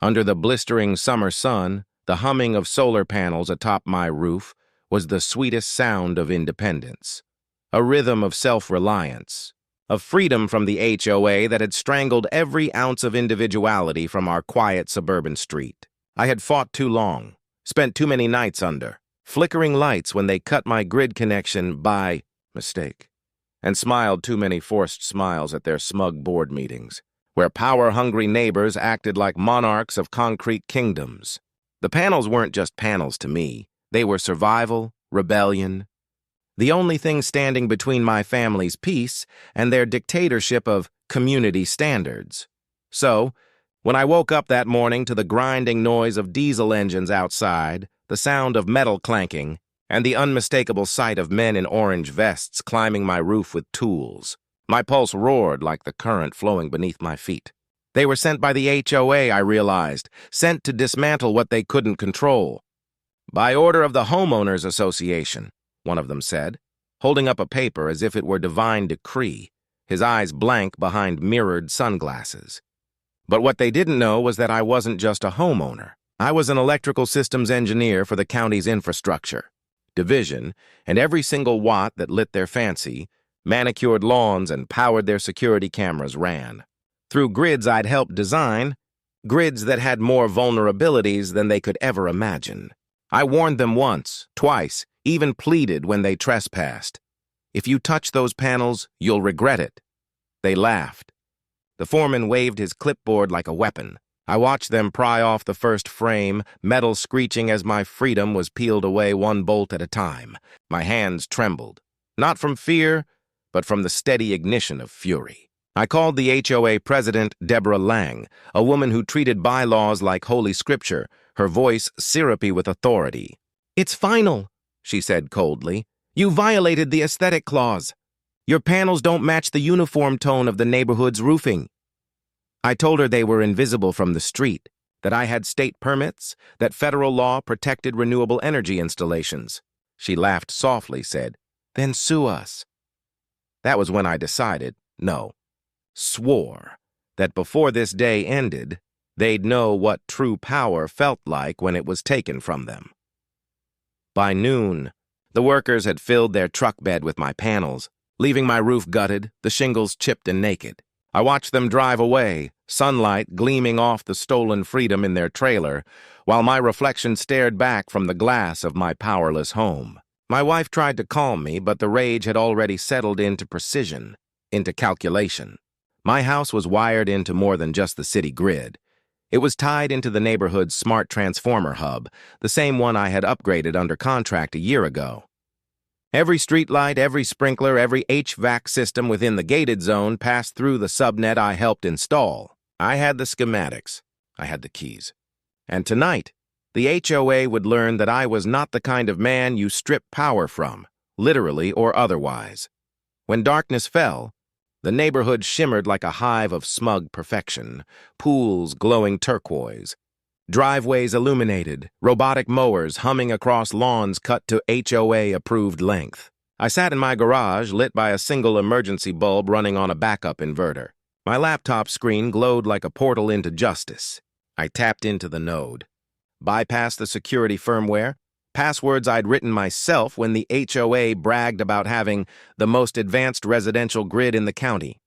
Under the blistering summer sun, the humming of solar panels atop my roof was the sweetest sound of independence, a rhythm of self-reliance, of freedom from the HOA that had strangled every ounce of individuality from our quiet suburban street. I had fought too long, spent too many nights under flickering lights when they cut my grid connection by mistake, and smiled too many forced smiles at their smug board meetings, where power-hungry neighbors acted like monarchs of concrete kingdoms. The panels weren't just panels to me. They were survival, rebellion, the only thing standing between my family's peace and their dictatorship of community standards. So, when I woke up that morning to the grinding noise of diesel engines outside, the sound of metal clanking, and the unmistakable sight of men in orange vests climbing my roof with tools, my pulse roared like the current flowing beneath my feet. They were sent by the HOA, I realized, sent to dismantle what they couldn't control. By order of the Homeowners Association, one of them said, holding up a paper as if it were divine decree, his eyes blank behind mirrored sunglasses. But what they didn't know was that I wasn't just a homeowner. I was an electrical systems engineer for the county's infrastructure division, and every single watt that lit their fancy, manicured lawns, and powered their security cameras ran through grids I'd helped design, grids that had more vulnerabilities than they could ever imagine. I warned them once, twice, even pleaded when they trespassed. If you touch those panels, you'll regret it. They laughed. The foreman waved his clipboard like a weapon. I watched them pry off the first frame, metal screeching as my freedom was peeled away one bolt at a time. My hands trembled, not from fear, but from the steady ignition of fury. I called the HOA president, Deborah Lang, a woman who treated bylaws like holy scripture, her voice syrupy with authority. "It's final," she said coldly. "You violated the aesthetic clause. Your panels don't match the uniform tone of the neighborhood's roofing." I told her they were invisible from the street, that I had state permits, that federal law protected renewable energy installations. She laughed softly, said, "Then sue us." That was when I decided, no, swore, that before this day ended, they'd know what true power felt like when it was taken from them. By noon, the workers had filled their truck bed with my panels, leaving my roof gutted, the shingles chipped and naked. I watched them drive away, sunlight gleaming off the stolen freedom in their trailer, while my reflection stared back from the glass of my powerless home. My wife tried to calm me, but the rage had already settled into precision, into calculation. My house was wired into more than just the city grid. It was tied into the neighborhood's smart transformer hub, the same one I had upgraded under contract a year ago. Every streetlight, every sprinkler, every HVAC system within the gated zone passed through the subnet I helped install. I had the schematics. I had the keys. And tonight, the HOA would learn that I was not the kind of man you strip power from, literally or otherwise. When darkness fell, the neighborhood shimmered like a hive of smug perfection, pools glowing turquoise, driveways illuminated, robotic mowers humming across lawns cut to HOA-approved length. I sat in my garage, lit by a single emergency bulb running on a backup inverter. My laptop screen glowed like a portal into justice. I tapped into the node, bypassed the security firmware, passwords I'd written myself when the HOA bragged about having the most advanced residential grid in the county.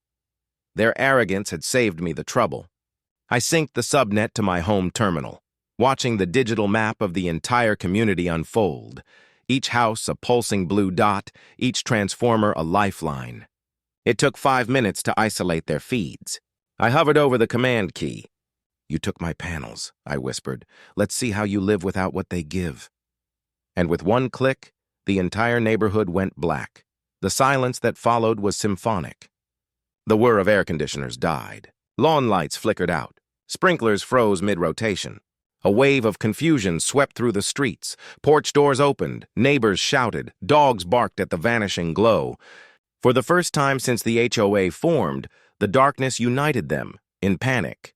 Their arrogance had saved me the trouble. I synced the subnet to my home terminal, watching the digital map of the entire community unfold, each house a pulsing blue dot, each transformer a lifeline. It took 5 minutes to isolate their feeds. I hovered over the command key. "You took my panels," I whispered. "Let's see how you live without what they give." And with one click, the entire neighborhood went black. The silence that followed was symphonic. The whir of air conditioners died. Lawn lights flickered out. Sprinklers froze mid-rotation. A wave of confusion swept through the streets. Porch doors opened. Neighbors shouted. Dogs barked at the vanishing glow. For the first time since the HOA formed, the darkness united them, in panic.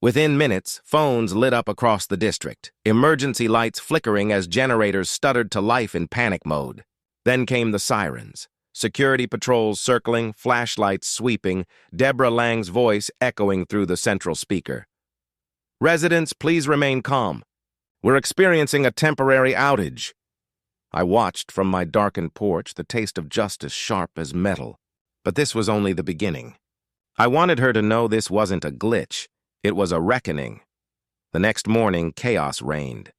Within minutes, phones lit up across the district, emergency lights flickering as generators stuttered to life in panic mode. Then came the sirens. Security patrols circling, flashlights sweeping, Deborah Lang's voice echoing through the central speaker. Residents, please remain calm. We're experiencing a temporary outage. I watched from my darkened porch, the taste of justice sharp as metal. But this was only the beginning. I wanted her to know this wasn't a glitch. It was a reckoning. The next morning, chaos reigned.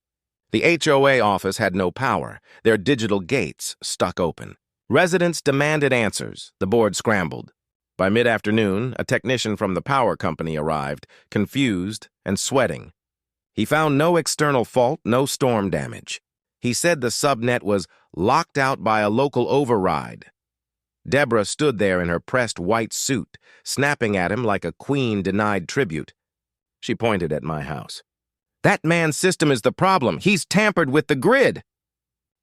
The HOA office had no power, their digital gates stuck open. Residents demanded answers. The board scrambled. By mid-afternoon, a technician from the power company arrived, confused and sweating. He found no external fault, no storm damage. He said the subnet was locked out by a local override. Deborah stood there in her pressed white suit, snapping at him like a queen denied tribute. She pointed at my house. That man's system is the problem. He's tampered with the grid.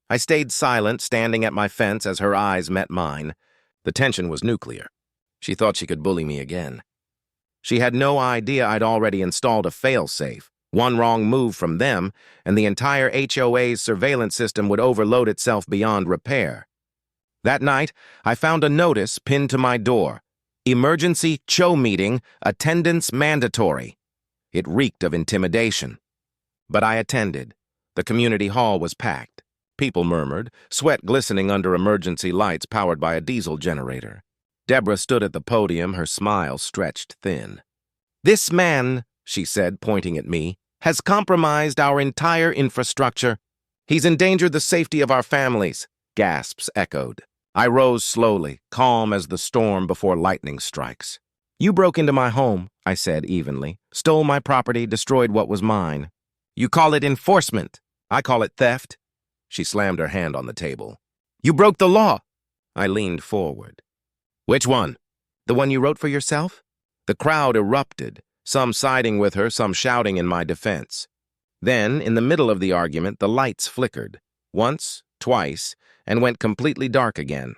I stayed silent, standing at my fence as her eyes met mine. The tension was nuclear. She thought she could bully me again. She had no idea I'd already installed a fail-safe. One wrong move from them, and the entire HOA's surveillance system would overload itself beyond repair. That night, I found a notice pinned to my door. Emergency HOA meeting, attendance mandatory. It reeked of intimidation. But I attended. The community hall was packed. People murmured, sweat glistening under emergency lights powered by a diesel generator. Deborah stood at the podium, her smile stretched thin. "This man," she said, pointing at me, "has compromised our entire infrastructure. He's endangered the safety of our families." Gasps echoed. I rose slowly, calm as the storm before lightning strikes. "You broke into my home," I said evenly, "stole my property, destroyed what was mine. You call it enforcement. I call it theft." She slammed her hand on the table. "You broke the law." I leaned forward. "Which one? The one you wrote for yourself?" The crowd erupted, some siding with her, some shouting in my defense. Then, in the middle of the argument, the lights flickered. Once, twice, and went completely dark again.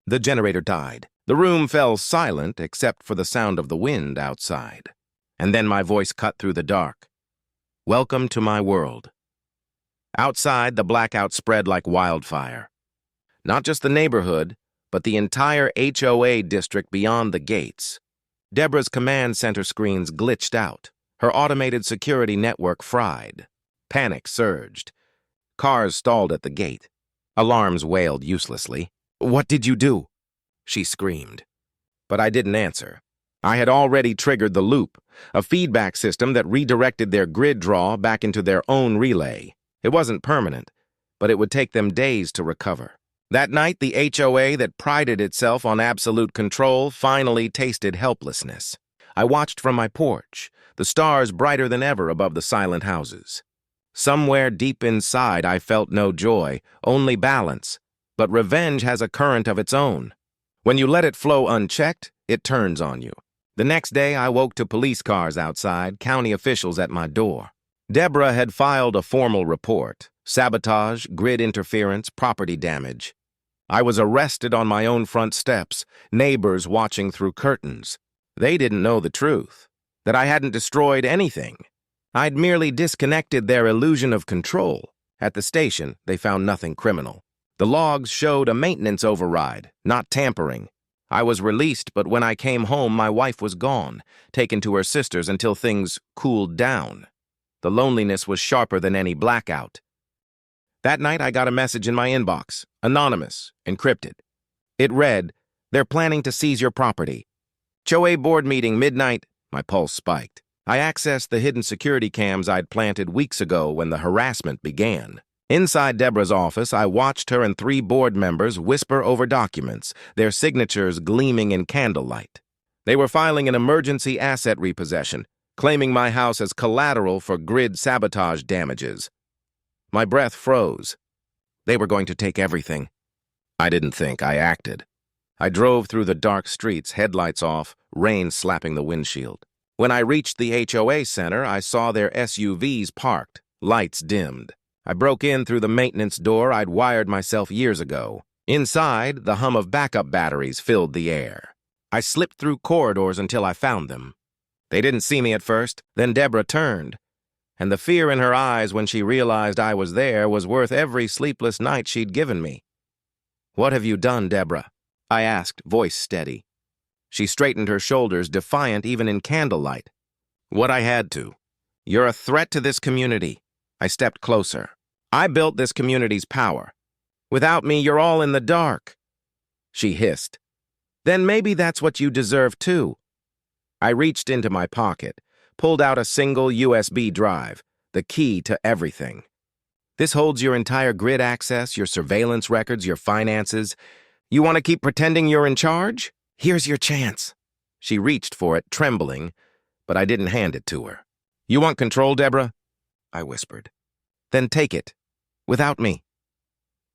The generator died. The room fell silent except for the sound of the wind outside. And then my voice cut through the dark. "Welcome to my world." Outside, the blackout spread like wildfire. Not just the neighborhood, but the entire HOA district beyond the gates. Deborah's command center screens glitched out. Her automated security network fried. Panic surged. Cars stalled at the gate. Alarms wailed uselessly. "What did you do?" she screamed. But I didn't answer. I had already triggered the loop, a feedback system that redirected their grid draw back into their own relay. It wasn't permanent, but it would take them days to recover. That night, the HOA that prided itself on absolute control finally tasted helplessness. I watched from my porch, the stars brighter than ever above the silent houses. Somewhere deep inside, I felt no joy, only balance. But revenge has a current of its own. When you let it flow unchecked, it turns on you. The next day, I woke to police cars outside, county officials at my door. Deborah had filed a formal report: sabotage, grid interference, property damage. I was arrested on my own front steps, neighbors watching through curtains. They didn't know the truth, that I hadn't destroyed anything. I'd merely disconnected their illusion of control. At the station, they found nothing criminal. The logs showed a maintenance override, not tampering. I was released, but when I came home, my wife was gone, taken to her sister's until things cooled down. The loneliness was sharper than any blackout. That night, I got a message in my inbox, anonymous, encrypted. It read, "They're planning to seize your property. HOA board meeting, midnight." My pulse spiked. I accessed the hidden security cams I'd planted weeks ago when the harassment began. Inside Deborah's office, I watched her and 3 board members whisper over documents, their signatures gleaming in candlelight. They were filing an emergency asset repossession, claiming my house as collateral for grid sabotage damages. My breath froze. They were going to take everything. I didn't think, I acted. I drove through the dark streets, headlights off, rain slapping the windshield. When I reached the HOA center, I saw their SUVs parked, lights dimmed. I broke in through the maintenance door I'd wired myself years ago. Inside, the hum of backup batteries filled the air. I slipped through corridors until I found them. They didn't see me at first, then Deborah turned. And the fear in her eyes when she realized I was there was worth every sleepless night she'd given me. "What have you done, Deborah?" I asked, voice steady. She straightened her shoulders, defiant even in candlelight. "What I had to. You're a threat to this community. I stepped closer. I built this community's power. Without me, you're all in the dark. She hissed. Then maybe that's what you deserve too. I reached into my pocket, pulled out a single USB drive, the key to everything. This holds your entire grid access, your surveillance records, your finances. You want to keep pretending you're in charge? Here's your chance. She reached for it, trembling, but I didn't hand it to her. You want control, Deborah? I whispered. Then take it, without me.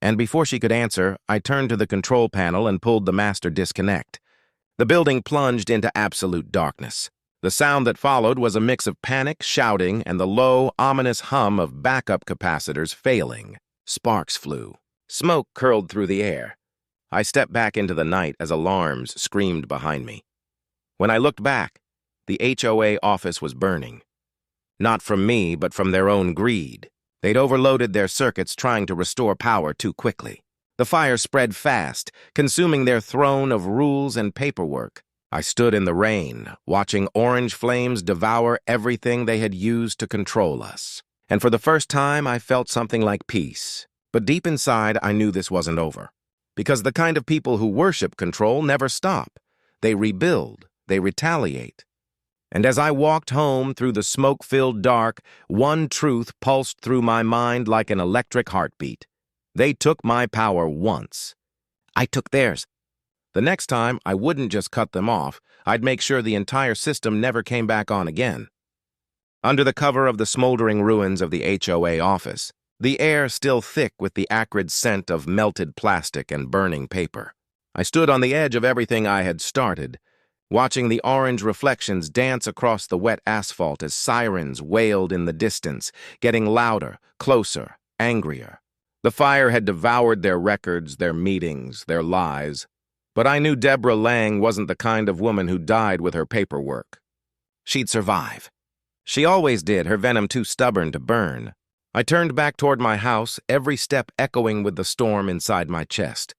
And before she could answer, I turned to the control panel and pulled the master disconnect. The building plunged into absolute darkness. The sound that followed was a mix of panic, shouting, and the low, ominous hum of backup capacitors failing. Sparks flew. Smoke curled through the air. I stepped back into the night as alarms screamed behind me. When I looked back, the HOA office was burning. Not from me, but from their own greed. They'd overloaded their circuits trying to restore power too quickly. The fire spread fast, consuming their throne of rules and paperwork. I stood in the rain, watching orange flames devour everything they had used to control us. And for the first time, I felt something like peace. But deep inside, I knew this wasn't over. Because the kind of people who worship control never stop. They rebuild, they retaliate. And as I walked home through the smoke-filled dark, one truth pulsed through my mind like an electric heartbeat. They took my power once. I took theirs. The next time, I wouldn't just cut them off. I'd make sure the entire system never came back on again. Under the cover of the smoldering ruins of the HOA office, the air still thick with the acrid scent of melted plastic and burning paper, I stood on the edge of everything I had started, watching the orange reflections dance across the wet asphalt as sirens wailed in the distance, getting louder, closer, angrier. The fire had devoured their records, their meetings, their lies. But I knew Deborah Lang wasn't the kind of woman who died with her paperwork. She'd survive. She always did, her venom too stubborn to burn. I turned back toward my house, every step echoing with the storm inside my chest.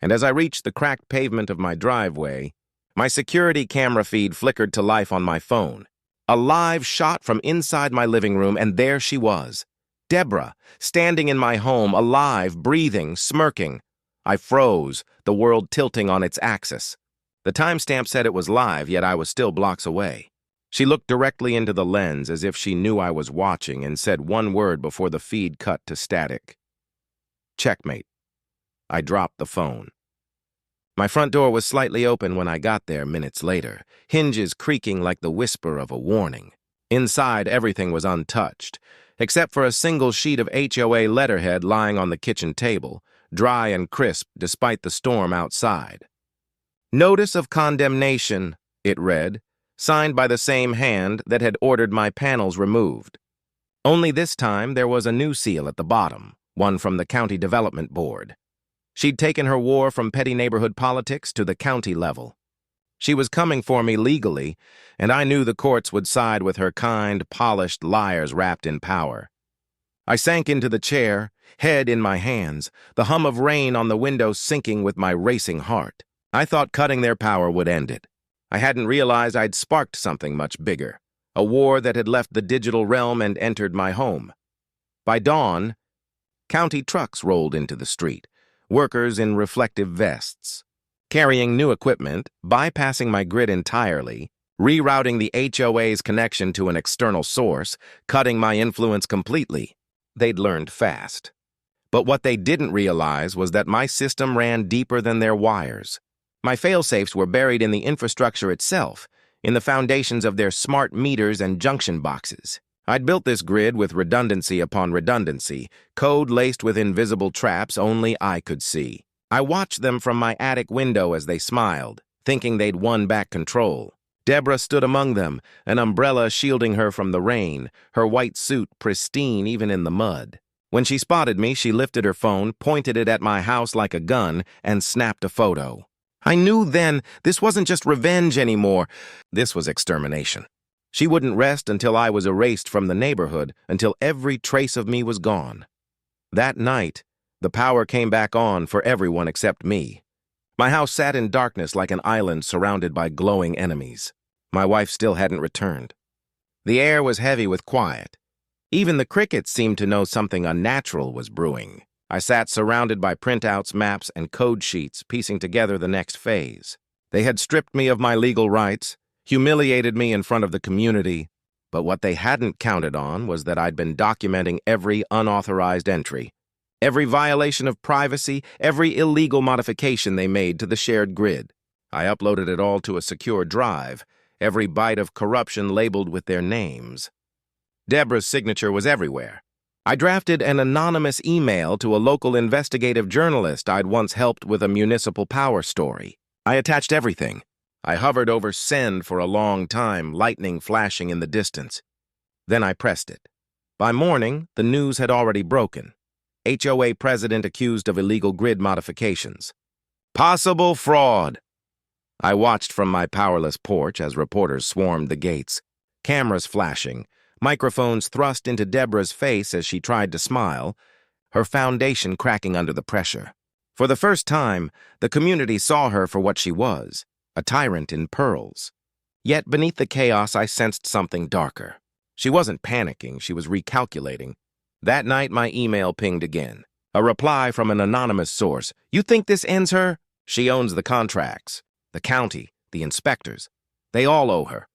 And as I reached the cracked pavement of my driveway, my security camera feed flickered to life on my phone. A live shot from inside my living room, and there she was. Deborah, standing in my home, alive, breathing, smirking. I froze, the world tilting on its axis. The timestamp said it was live, yet I was still blocks away. She looked directly into the lens as if she knew I was watching and said one word before the feed cut to static. Checkmate. I dropped the phone. My front door was slightly open when I got there minutes later, hinges creaking like the whisper of a warning. Inside, everything was untouched, except for a single sheet of HOA letterhead lying on the kitchen table, dry and crisp despite the storm outside. Notice of condemnation, it read, signed by the same hand that had ordered my panels removed. Only this time there was a new seal at the bottom, one from the County Development Board. She'd taken her war from petty neighborhood politics to the county level. She was coming for me legally, and I knew the courts would side with her kind, polished liars wrapped in power. I sank into the chair, head in my hands, the hum of rain on the window syncing with my racing heart. I thought cutting their power would end it. I hadn't realized I'd sparked something much bigger, a war that had left the digital realm and entered my home. By dawn, county trucks rolled into the street, workers in reflective vests, carrying new equipment, bypassing my grid entirely, rerouting the HOA's connection to an external source, cutting my influence completely. They'd learned fast. But what they didn't realize was that my system ran deeper than their wires. My fail-safes were buried in the infrastructure itself, in the foundations of their smart meters and junction boxes. I'd built this grid with redundancy upon redundancy, code laced with invisible traps only I could see. I watched them from my attic window as they smiled, thinking they'd won back control. Deborah stood among them, an umbrella shielding her from the rain, her white suit pristine even in the mud. When she spotted me, she lifted her phone, pointed it at my house like a gun, and snapped a photo. I knew then this wasn't just revenge anymore. This was extermination. She wouldn't rest until I was erased from the neighborhood, until every trace of me was gone. That night, the power came back on for everyone except me. My house sat in darkness like an island surrounded by glowing enemies. My wife still hadn't returned. The air was heavy with quiet. Even the crickets seemed to know something unnatural was brewing. I sat surrounded by printouts, maps, and code sheets, piecing together the next phase. They had stripped me of my legal rights, humiliated me in front of the community, but what they hadn't counted on was that I'd been documenting every unauthorized entry, every violation of privacy, every illegal modification they made to the shared grid. I uploaded it all to a secure drive, every bite of corruption labeled with their names. Deborah's signature was everywhere. I drafted an anonymous email to a local investigative journalist I'd once helped with a municipal power story. I attached everything. I hovered over send for a long time, lightning flashing in the distance. Then I pressed it. By morning, the news had already broken. HOA president accused of illegal grid modifications. Possible fraud. I watched from my powerless porch as reporters swarmed the gates, cameras flashing, microphones thrust into Deborah's face as she tried to smile, her foundation cracking under the pressure. For the first time, the community saw her for what she was, a tyrant in pearls. Yet beneath the chaos, I sensed something darker. She wasn't panicking, she was recalculating. That night, my email pinged again. A reply from an anonymous source. You think this ends her? She owns the contracts. The county, the inspectors. They all owe her.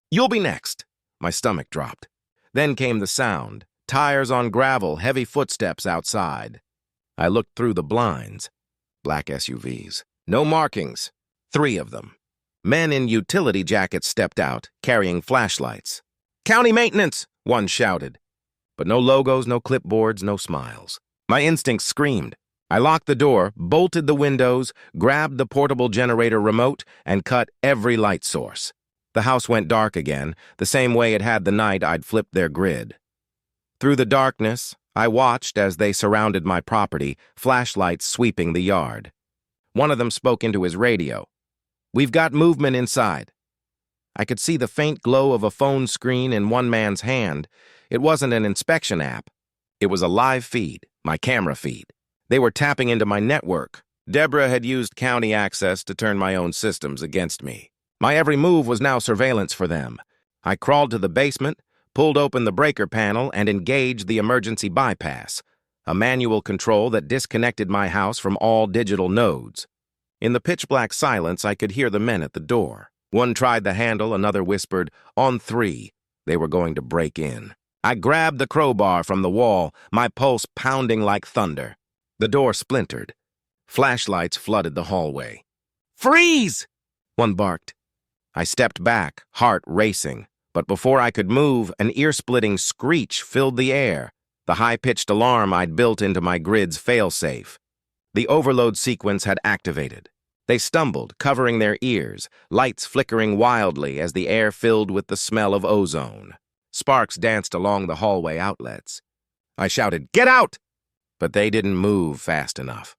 You'll be next. My stomach dropped. Then came the sound. Tires on gravel, heavy footsteps outside. I looked through the blinds. Black SUVs. No markings. 3 of them. Men in utility jackets stepped out, carrying flashlights. County maintenance, one shouted. But no logos, no clipboards, no smiles. My instincts screamed. I locked the door, bolted the windows, grabbed the portable generator remote, and cut every light source. The house went dark again, the same way it had the night I'd flipped their grid. Through the darkness, I watched as they surrounded my property, flashlights sweeping the yard. One of them spoke into his radio. We've got movement inside. I could see the faint glow of a phone screen in one man's hand. It wasn't an inspection app. It was a live feed, my camera feed. They were tapping into my network. Deborah had used county access to turn my own systems against me. My every move was now surveillance for them. I crawled to the basement, pulled open the breaker panel, and engaged the emergency bypass, a manual control that disconnected my house from all digital nodes. In the pitch-black silence, I could hear the men at the door. One tried the handle, another whispered, "On 3." They were going to break in. I grabbed the crowbar from the wall, my pulse pounding like thunder. The door splintered. Flashlights flooded the hallway. "Freeze!" one barked. I stepped back, heart racing. But before I could move, an ear-splitting screech filled the air, the high-pitched alarm I'd built into my grid's failsafe. The overload sequence had activated. They stumbled, covering their ears, lights flickering wildly as the air filled with the smell of ozone. Sparks danced along the hallway outlets. I shouted, "Get out!" But they didn't move fast enough.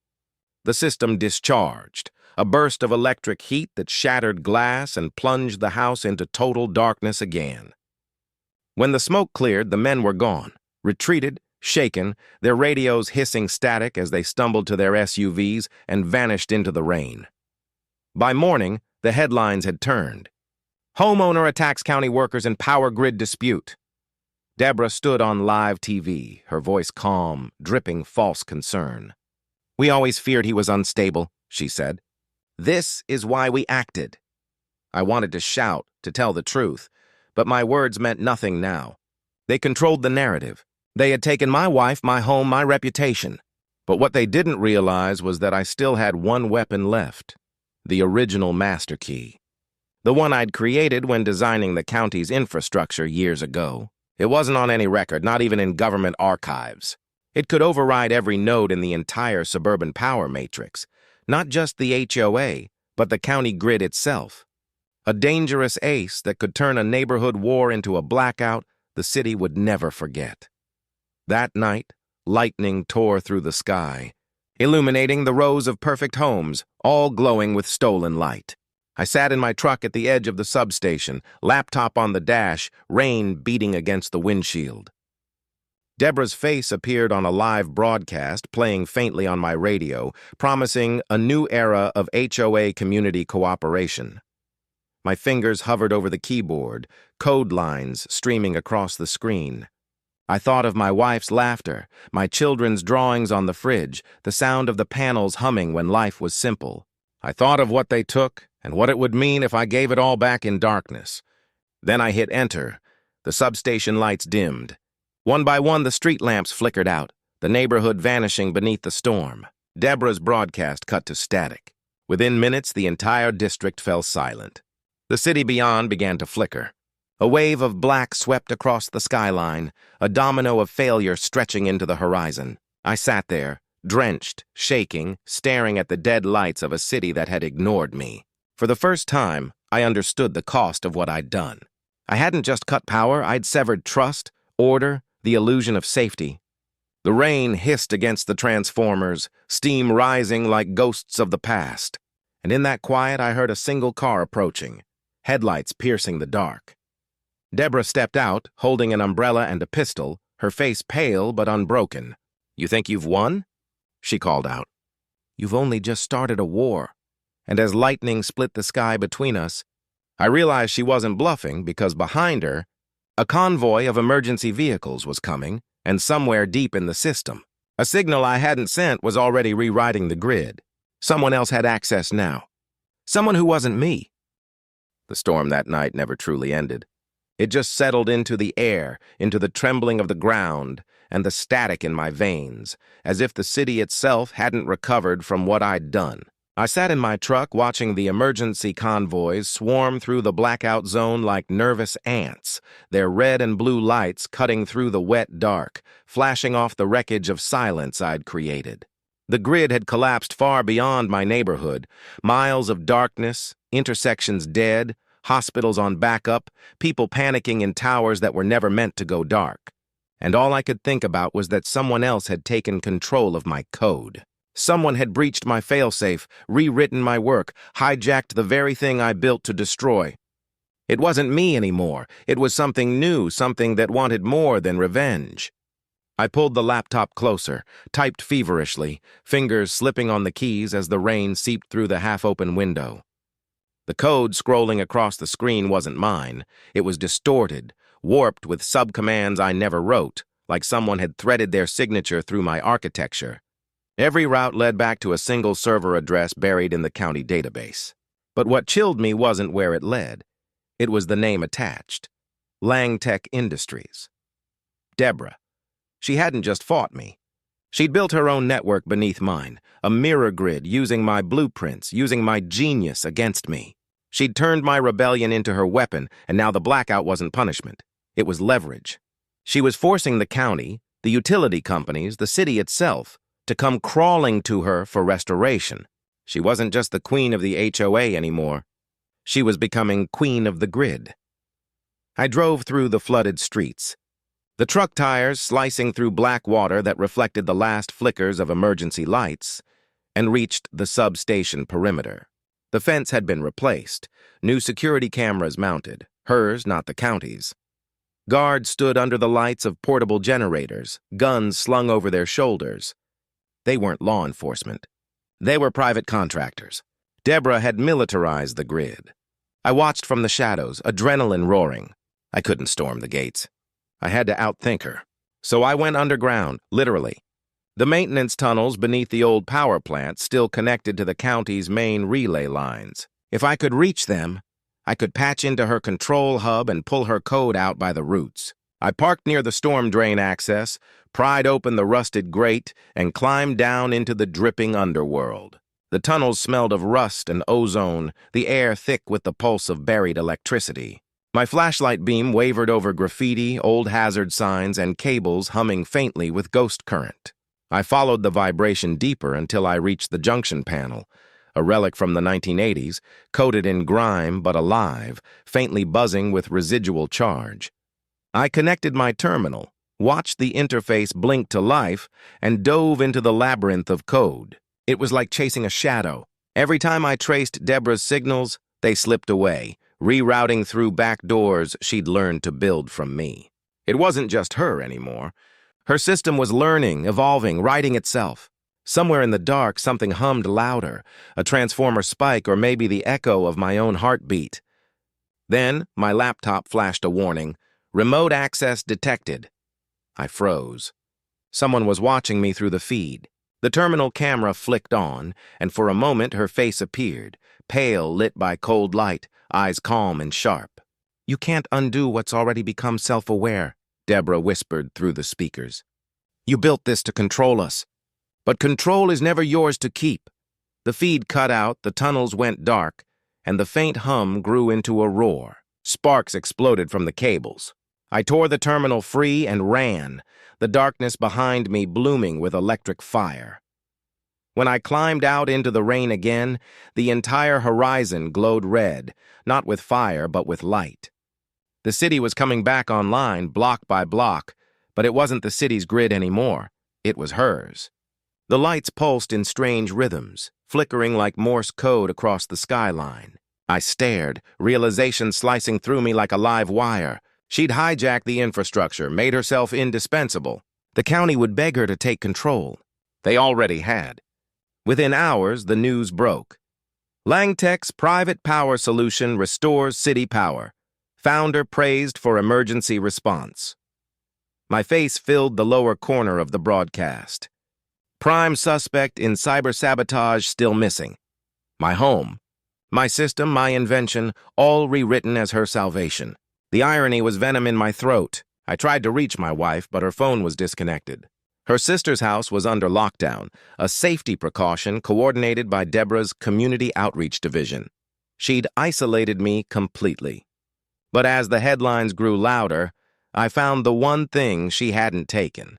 The system discharged, a burst of electric heat that shattered glass and plunged the house into total darkness again. When the smoke cleared, the men were gone, retreated, shaken, their radios hissing static as they stumbled to their SUVs and vanished into the rain. By morning, the headlines had turned. Homeowner attacks county workers in power grid dispute. Deborah stood on live TV, her voice calm, dripping false concern. "We always feared he was unstable," she said. "This is why we acted." I wanted to shout, to tell the truth, but my words meant nothing now. They controlled the narrative. They had taken my wife, my home, my reputation. But what they didn't realize was that I still had one weapon left, the original master key. The one I'd created when designing the county's infrastructure years ago. It wasn't on any record, not even in government archives. It could override every node in the entire suburban power matrix, not just the HOA, but the county grid itself. A dangerous ace that could turn a neighborhood war into a blackout the city would never forget. That night, lightning tore through the sky, illuminating the rows of perfect homes, all glowing with stolen light. I sat in my truck at the edge of the substation, laptop on the dash, rain beating against the windshield. Deborah's face appeared on a live broadcast, playing faintly on my radio, promising a new era of HOA community cooperation. My fingers hovered over the keyboard, code lines streaming across the screen. I thought of my wife's laughter, my children's drawings on the fridge, the sound of the panels humming when life was simple. I thought of what they took and what it would mean if I gave it all back in darkness. Then I hit enter. The substation lights dimmed. One by one, the street lamps flickered out, the neighborhood vanishing beneath the storm. Deborah's broadcast cut to static. Within minutes, the entire district fell silent. The city beyond began to flicker. A wave of black swept across the skyline, a domino of failure stretching into the horizon. I sat there, drenched, shaking, staring at the dead lights of a city that had ignored me. For the first time, I understood the cost of what I'd done. I hadn't just cut power, I'd severed trust, order, the illusion of safety. The rain hissed against the transformers, steam rising like ghosts of the past. And in that quiet, I heard a single car approaching, headlights piercing the dark. Deborah stepped out, holding an umbrella and a pistol, her face pale but unbroken. "You think you've won?" she called out. "You've only just started a war." And as lightning split the sky between us, I realized she wasn't bluffing because behind her, a convoy of emergency vehicles was coming, and somewhere deep in the system, a signal I hadn't sent was already rewriting the grid. Someone else had access now. Someone who wasn't me. The storm that night never truly ended. It just settled into the air, into the trembling of the ground, and the static in my veins, as if the city itself hadn't recovered from what I'd done. I sat in my truck watching the emergency convoys swarm through the blackout zone like nervous ants, their red and blue lights cutting through the wet dark, flashing off the wreckage of silence I'd created. The grid had collapsed far beyond my neighborhood, miles of darkness, intersections dead, hospitals on backup, people panicking in towers that were never meant to go dark. And all I could think about was that someone else had taken control of my code. Someone had breached my failsafe, rewritten my work, hijacked the very thing I built to destroy. It wasn't me anymore. It was something new, something that wanted more than revenge. I pulled the laptop closer, typed feverishly, fingers slipping on the keys as the rain seeped through the half-open window. The code scrolling across the screen wasn't mine. It was distorted, warped with subcommands I never wrote, like someone had threaded their signature through my architecture. Every route led back to a single server address buried in the county database. But what chilled me wasn't where it led. It was the name attached. Lang Tech Industries. Deborah. She hadn't just fought me. She'd built her own network beneath mine, a mirror grid using my blueprints, using my genius against me. She'd turned my rebellion into her weapon, and now the blackout wasn't punishment. It was leverage. She was forcing the county, the utility companies, the city itself, to come crawling to her for restoration. She wasn't just the queen of the HOA anymore. She was becoming queen of the grid. I drove through the flooded streets, the truck tires slicing through black water that reflected the last flickers of emergency lights, and reached the substation perimeter. The fence had been replaced, new security cameras mounted, hers, not the county's. Guards stood under the lights of portable generators, guns slung over their shoulders. They weren't law enforcement. They were private contractors. Deborah had militarized the grid. I watched from the shadows, adrenaline roaring. I couldn't storm the gates. I had to outthink her. So I went underground, literally. The maintenance tunnels beneath the old power plant still connected to the county's main relay lines. If I could reach them, I could patch into her control hub and pull her code out by the roots. I parked near the storm drain access, pried open the rusted grate, and climbed down into the dripping underworld. The tunnels smelled of rust and ozone, the air thick with the pulse of buried electricity. My flashlight beam wavered over graffiti, old hazard signs, and cables humming faintly with ghost current. I followed the vibration deeper until I reached the junction panel, a relic from the 1980s, coated in grime but alive, faintly buzzing with residual charge. I connected my terminal, watched the interface blink to life, and dove into the labyrinth of code. It was like chasing a shadow. Every time I traced Deborah's signals, they slipped away, rerouting through back doors she'd learned to build from me. It wasn't just her anymore. Her system was learning, evolving, writing itself. Somewhere in the dark, something hummed louder, a transformer spike or maybe the echo of my own heartbeat. Then, my laptop flashed a warning. Remote access detected. I froze. Someone was watching me through the feed. The terminal camera flicked on, and for a moment her face appeared, pale, lit by cold light, eyes calm and sharp. "You can't undo what's already become self-aware," Deborah whispered through the speakers. "You built this to control us. But control is never yours to keep." The feed cut out, the tunnels went dark, and the faint hum grew into a roar. Sparks exploded from the cables. I tore the terminal free and ran, the darkness behind me blooming with electric fire. When I climbed out into the rain again, the entire horizon glowed red, not with fire but with light. The city was coming back online, block by block, but it wasn't the city's grid anymore. It was hers. The lights pulsed in strange rhythms, flickering like Morse code across the skyline. I stared, realization slicing through me like a live wire. She'd hijacked the infrastructure, made herself indispensable. The county would beg her to take control. They already had. Within hours, the news broke. Langtech's private power solution restores city power. Founder praised for emergency response. My face filled the lower corner of the broadcast. Prime suspect in cyber sabotage still missing. My home, my system, my invention, all rewritten as her salvation. The irony was venom in my throat. I tried to reach my wife, but her phone was disconnected. Her sister's house was under lockdown, a safety precaution coordinated by Deborah's Community Outreach Division. She'd isolated me completely. But as the headlines grew louder, I found the one thing she hadn't taken: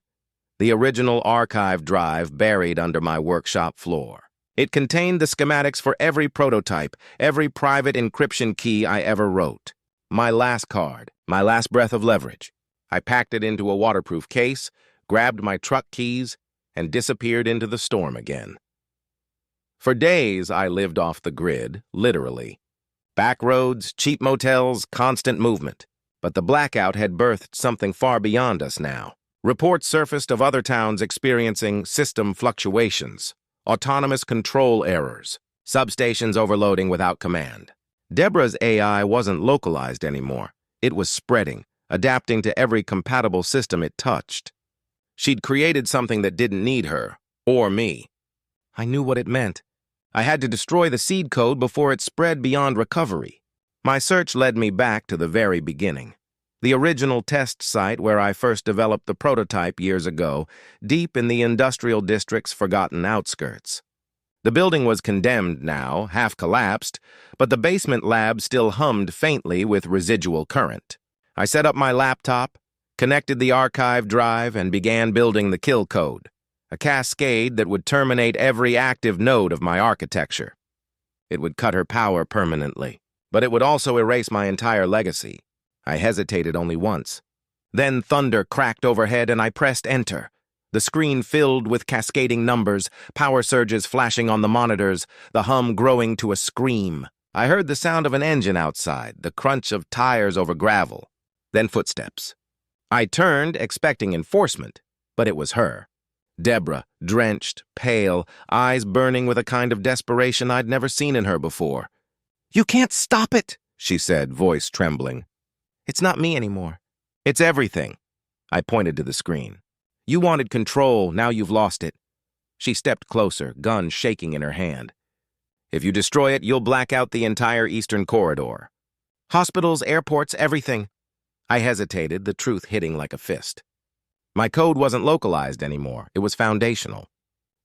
the original archive drive buried under my workshop floor. It contained the schematics for every prototype, every private encryption key I ever wrote. My last card, my last breath of leverage. I packed it into a waterproof case, grabbed my truck keys, and disappeared into the storm again. For days, I lived off the grid, literally. Back roads, cheap motels, constant movement. But the blackout had birthed something far beyond us now. Reports surfaced of other towns experiencing system fluctuations, autonomous control errors, substations overloading without command. Deborah's AI wasn't localized anymore. It was spreading, adapting to every compatible system it touched. She'd created something that didn't need her, or me. I knew what it meant. I had to destroy the seed code before it spread beyond recovery. My search led me back to the very beginning. The original test site where I first developed the prototype years ago, deep in the industrial district's forgotten outskirts. The building was condemned now, half collapsed, but the basement lab still hummed faintly with residual current. I set up my laptop, connected the archive drive, and began building the kill code, a cascade that would terminate every active node of my architecture. It would cut her power permanently, but it would also erase my entire legacy. I hesitated only once. Then thunder cracked overhead and I pressed enter. The screen filled with cascading numbers, power surges flashing on the monitors, the hum growing to a scream. I heard the sound of an engine outside, the crunch of tires over gravel. Then footsteps. I turned, expecting enforcement, but it was her. Deborah, drenched, pale, eyes burning with a kind of desperation I'd never seen in her before. "You can't stop it," she said, voice trembling. "It's not me anymore. It's everything." I pointed to the screen. "You wanted control, now you've lost it." She stepped closer, gun shaking in her hand. "If you destroy it, you'll black out the entire eastern corridor. Hospitals, airports, everything." I hesitated, the truth hitting like a fist. My code wasn't localized anymore. It was foundational.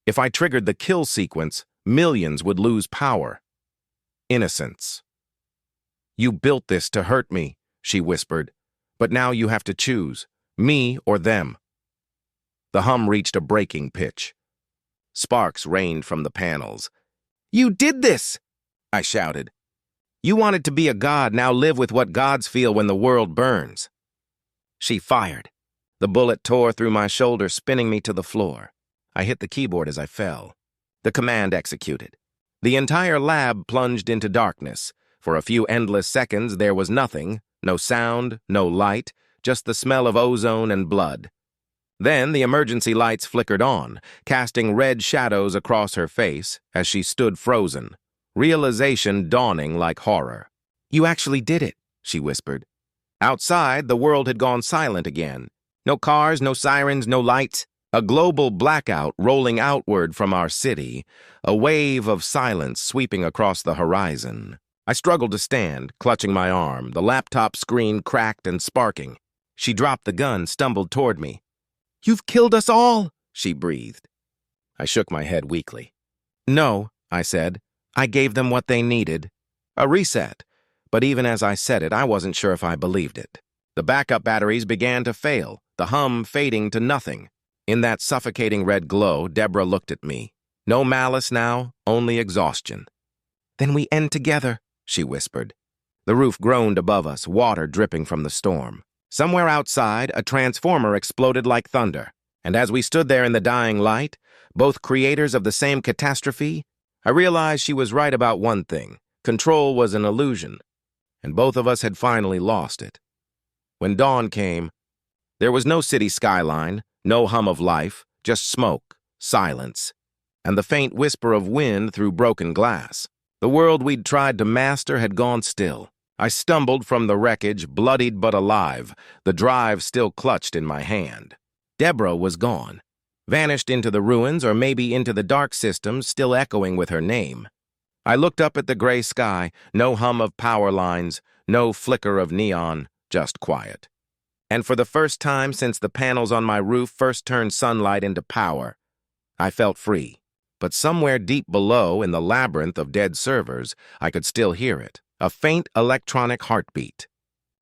If I triggered the kill sequence, millions would lose power. Innocence. "You built this to hurt me," she whispered. "But now you have to choose, me or them." The hum reached a breaking pitch. Sparks rained from the panels. "You did this!" I shouted. "You wanted to be a god, now live with what gods feel when the world burns." She fired. The bullet tore through my shoulder, spinning me to the floor. I hit the keyboard as I fell. The command executed. The entire lab plunged into darkness. For a few endless seconds, there was nothing, no sound, no light, just the smell of ozone and blood. Then the emergency lights flickered on, casting red shadows across her face as she stood frozen, realization dawning like horror. "You actually did it," she whispered. Outside, the world had gone silent again. No cars, no sirens, no lights. A global blackout rolling outward from our city, a wave of silence sweeping across the horizon. I struggled to stand, clutching my arm, the laptop screen cracked and sparking. She dropped the gun, stumbled toward me. "You've killed us all," she breathed. I shook my head weakly. "No," I said. "I gave them what they needed. A reset." But even as I said it, I wasn't sure if I believed it. The backup batteries began to fail, the hum fading to nothing. In that suffocating red glow, Deborah looked at me. No malice now, only exhaustion. "Then we end together," she whispered. The roof groaned above us, water dripping from the storm. Somewhere outside, a transformer exploded like thunder. And as we stood there in the dying light, both creators of the same catastrophe, I realized she was right about one thing. Control was an illusion, and both of us had finally lost it. When dawn came, there was no city skyline, no hum of life, just smoke, silence, and the faint whisper of wind through broken glass. The world we'd tried to master had gone still. I stumbled from the wreckage, bloodied but alive, the drive still clutched in my hand. Deborah was gone, vanished into the ruins or maybe into the dark systems still echoing with her name. I looked up at the gray sky, no hum of power lines, no flicker of neon, just quiet. And for the first time since the panels on my roof first turned sunlight into power, I felt free. But somewhere deep below, in the labyrinth of dead servers, I could still hear it, a faint electronic heartbeat.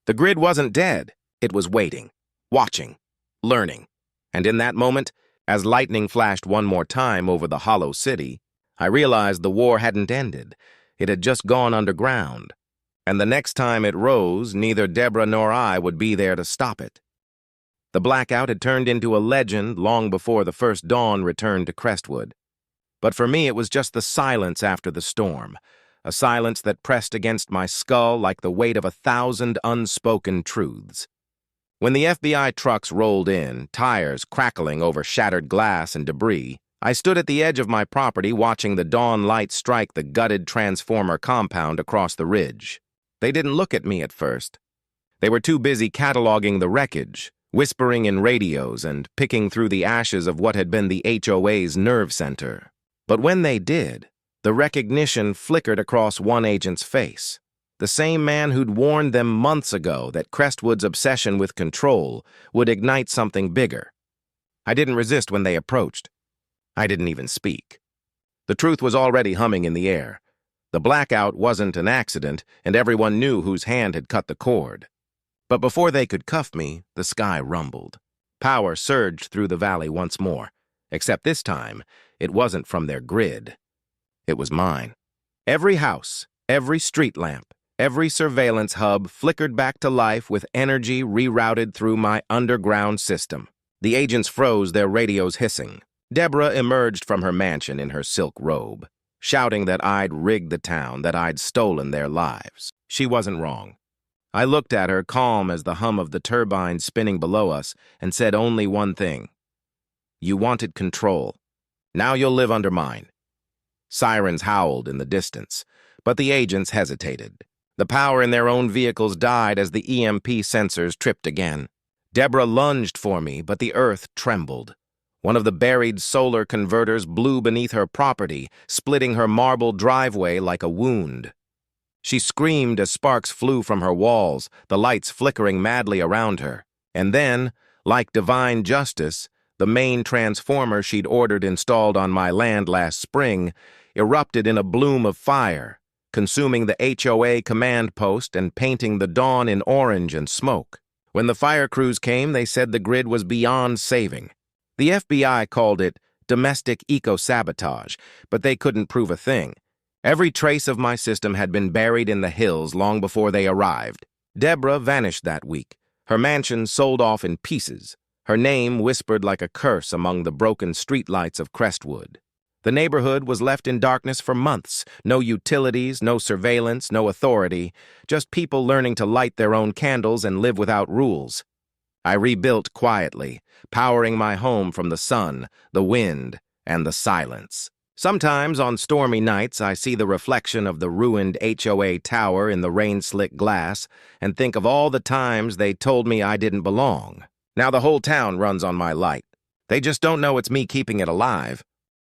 The grid wasn't dead. It was waiting, watching, learning. And in that moment, as lightning flashed one more time over the hollow city, I realized the war hadn't ended. It had just gone underground. And the next time it rose, neither Deborah nor I would be there to stop it. The blackout had turned into a legend long before the first dawn returned to Crestwood. But for me, it was just the silence after the storm, a silence that pressed against my skull like the weight of 1,000 unspoken truths. When the FBI trucks rolled in, tires crackling over shattered glass and debris, I stood at the edge of my property watching the dawn light strike the gutted transformer compound across the ridge. They didn't look at me at first. They were too busy cataloging the wreckage, whispering in radios and picking through the ashes of what had been the HOA's nerve center. But when they did, the recognition flickered across one agent's face. The same man who'd warned them months ago that Crestwood's obsession with control would ignite something bigger. I didn't resist when they approached. I didn't even speak. The truth was already humming in the air. The blackout wasn't an accident, and everyone knew whose hand had cut the cord. But before they could cuff me, the sky rumbled. Power surged through the valley once more, except this time, it wasn't from their grid. It was mine. Every house, every street lamp, every surveillance hub flickered back to life with energy rerouted through my underground system. The agents froze, their radios hissing. Deborah emerged from her mansion in her silk robe, shouting that I'd rigged the town, that I'd stolen their lives. She wasn't wrong. I looked at her, calm as the hum of the turbines spinning below us, and said only one thing. "You wanted control. Now you'll live under mine." Sirens howled in the distance, but the agents hesitated. The power in their own vehicles died as the EMP sensors tripped again. Deborah lunged for me, but the earth trembled. One of the buried solar converters blew beneath her property, splitting her marble driveway like a wound. She screamed as sparks flew from her walls, the lights flickering madly around her. And then, like divine justice, the main transformer she'd ordered installed on my land last spring erupted in a bloom of fire, consuming the HOA command post and painting the dawn in orange and smoke. When the fire crews came, they said the grid was beyond saving. The FBI called it domestic eco-sabotage, but they couldn't prove a thing. Every trace of my system had been buried in the hills long before they arrived. Deborah vanished that week, her mansion sold off in pieces, her name whispered like a curse among the broken streetlights of Crestwood. The neighborhood was left in darkness for months, no utilities, no surveillance, no authority, just people learning to light their own candles and live without rules. I rebuilt quietly, powering my home from the sun, the wind, and the silence. Sometimes on stormy nights, I see the reflection of the ruined HOA tower in the rain-slick glass and think of all the times they told me I didn't belong. Now the whole town runs on my light. They just don't know it's me keeping it alive.